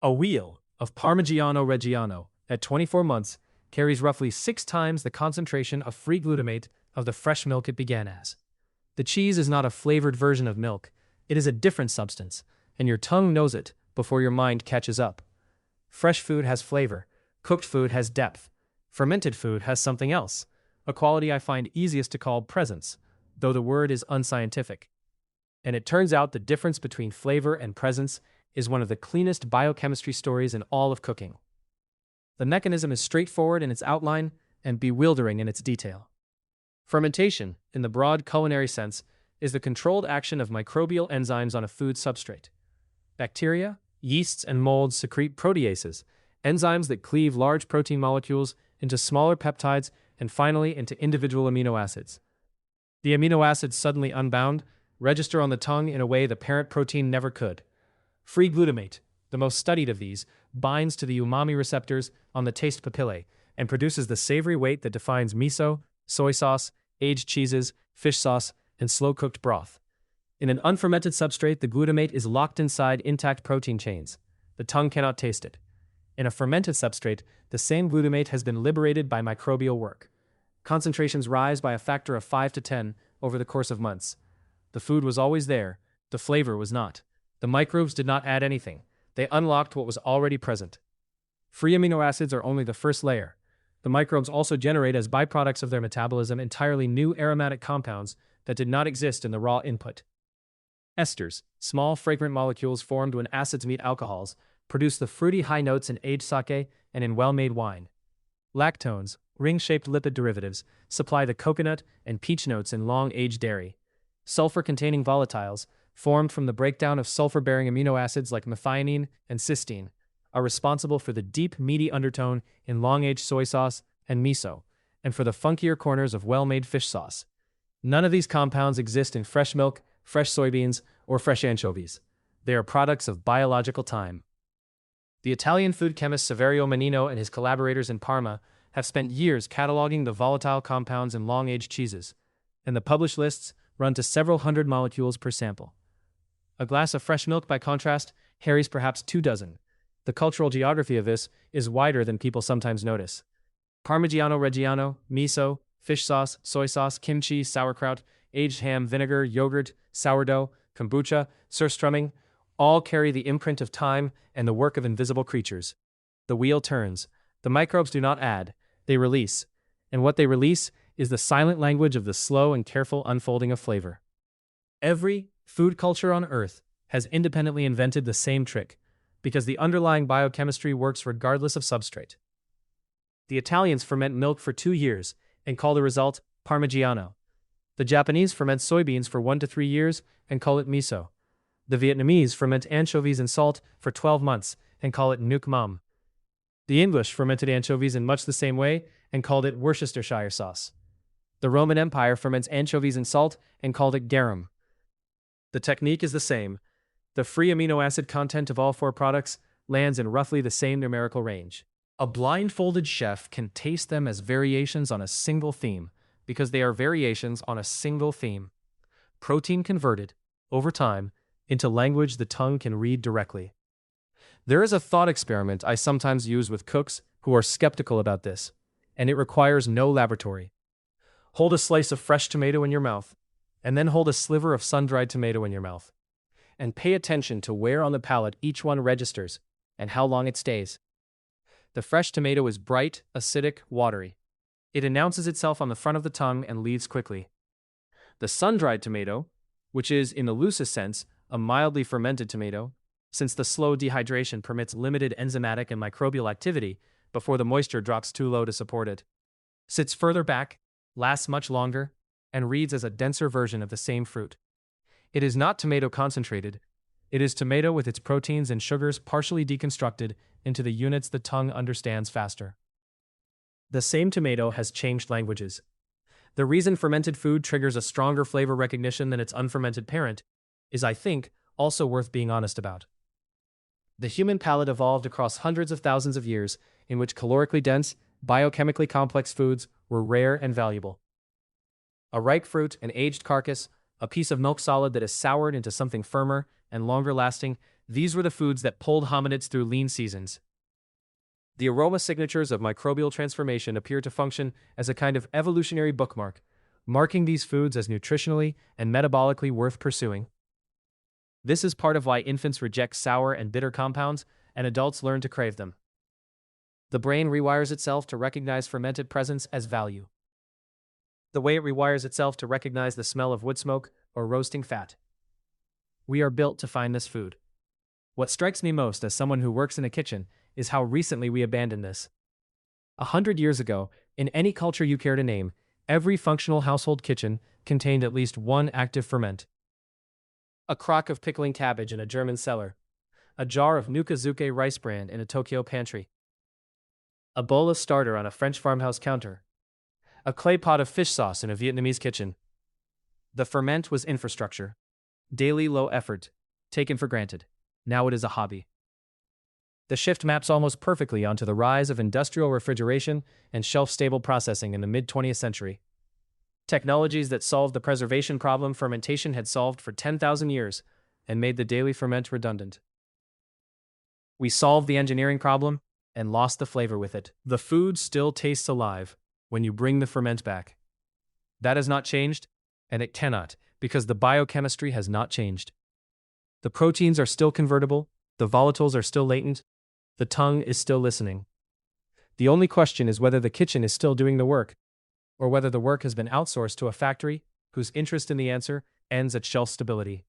A wheel of Parmigiano Reggiano at 24 months carries roughly 6 times the concentration of free glutamate of the fresh milk it began as. The cheese is not a flavored version of milk, it is a different substance, and your tongue knows it before your mind catches up. Fresh food has flavor, cooked food has depth, fermented food has something else, a quality I find easiest to call presence, though the word is unscientific. And it turns out the difference between flavor and presence is one of the cleanest biochemistry stories in all of cooking. The mechanism is straightforward in its outline and bewildering in its detail. Fermentation, in the broad culinary sense, is the controlled action of microbial enzymes on a food substrate. Bacteria, yeasts, and molds secrete proteases, enzymes that cleave large protein molecules into smaller peptides and finally into individual amino acids. The amino acids, suddenly unbound, register on the tongue in a way the parent protein never could. Free glutamate, the most studied of these, binds to the umami receptors on the taste papillae and produces the savory weight that defines miso, soy sauce, aged cheeses, fish sauce, and slow-cooked broth. In an unfermented substrate, the glutamate is locked inside intact protein chains. The tongue cannot taste it. In a fermented substrate, the same glutamate has been liberated by microbial work. Concentrations rise by a factor of 5 to 10 over the course of months. The food was always there, the flavor was not. The microbes did not add anything. They unlocked what was already present. Free amino acids are only the first layer. The microbes also generate as byproducts of their metabolism entirely new aromatic compounds that did not exist in the raw input. Esters, small fragrant molecules formed when acids meet alcohols, produce the fruity high notes in aged sake and in well-made wine. Lactones, ring-shaped lipid derivatives, supply the coconut and peach notes in long-aged dairy. Sulfur-containing volatiles, formed from the breakdown of sulfur-bearing amino acids like methionine and cysteine, are responsible for the deep, meaty undertone in long-aged soy sauce and miso, and for the funkier corners of well-made fish sauce. None of these compounds exist in fresh milk, fresh soybeans, or fresh anchovies. They are products of biological time. The Italian food chemist Saverio Menino and his collaborators in Parma have spent years cataloging the volatile compounds in long-aged cheeses, and the published lists run to several hundred molecules per sample. A glass of fresh milk, by contrast, carries perhaps 24. The cultural geography of this is wider than people sometimes notice. Parmigiano Reggiano, miso, fish sauce, soy sauce, kimchi, sauerkraut, aged ham, vinegar, yogurt, sourdough, kombucha, surströmming, all carry the imprint of time and the work of invisible creatures. The wheel turns. The microbes do not add, they release. And what they release is the silent language of the slow and careful unfolding of flavor. Every food culture on Earth has independently invented the same trick, because the underlying biochemistry works regardless of substrate. The Italians ferment milk for 2 years and call the result Parmigiano. The Japanese ferment soybeans for 1 to 3 years and call it miso. The Vietnamese ferment anchovies in salt for 12 months and call it nuoc mam. The English fermented anchovies in much the same way and called it Worcestershire sauce. The Roman Empire ferments anchovies in salt and called it garum. The technique is the same. The free amino acid content of all 4 products lands in roughly the same numerical range. A blindfolded chef can taste them as variations on a single theme, because they are variations on a single theme. Protein converted, over time, into language the tongue can read directly. There is a thought experiment I sometimes use with cooks who are skeptical about this, and it requires no laboratory. Hold a slice of fresh tomato in your mouth, and then hold a sliver of sun-dried tomato in your mouth. And pay attention to where on the palate each one registers, and how long it stays. The fresh tomato is bright, acidic, watery. It announces itself on the front of the tongue and leaves quickly. The sun-dried tomato, which is, in the loosest sense, a mildly fermented tomato, since the slow dehydration permits limited enzymatic and microbial activity before the moisture drops too low to support it, sits further back, lasts much longer, and reads as a denser version of the same fruit. It is not tomato concentrated. It is tomato with its proteins and sugars partially deconstructed into the units the tongue understands faster. The same tomato has changed languages. The reason fermented food triggers a stronger flavor recognition than its unfermented parent is, I think, also worth being honest about. The human palate evolved across hundreds of thousands of years in which calorically dense, biochemically complex foods were rare and valuable. A ripe fruit, an aged carcass, a piece of milk solid that is soured into something firmer and longer lasting These were the foods that pulled hominids through lean seasons. The aroma signatures of microbial transformation appear to function as a kind of evolutionary bookmark, marking these foods as nutritionally and metabolically worth pursuing. This is part of why infants reject sour and bitter compounds and adults learn to crave them. The brain rewires itself to recognize fermented presence as value. The way it rewires itself to recognize the smell of wood smoke or roasting fat. We are built to find this food. What strikes me most as someone who works in a kitchen is how recently we abandoned this. 100 years ago, in any culture you care to name, every functional household kitchen contained at least one active ferment. A crock of pickling cabbage in a German cellar. A jar of Nukazuke rice bran in a Tokyo pantry. A bowl of starter on a French farmhouse counter. A clay pot of fish sauce in a Vietnamese kitchen. The ferment was infrastructure. Daily low effort. Taken for granted. Now it is a hobby. The shift maps almost perfectly onto the rise of industrial refrigeration and shelf-stable processing in the mid-20th century. Technologies that solved the preservation problem fermentation had solved for 10,000 years and made the daily ferment redundant. We solved the engineering problem and lost the flavor with it. The food still tastes alive when you bring the ferment back. That has not changed, and it cannot, because the biochemistry has not changed. The proteins are still convertible, the volatiles are still latent, the tongue is still listening. The only question is whether the kitchen is still doing the work, or whether the work has been outsourced to a factory whose interest in the answer ends at shelf stability.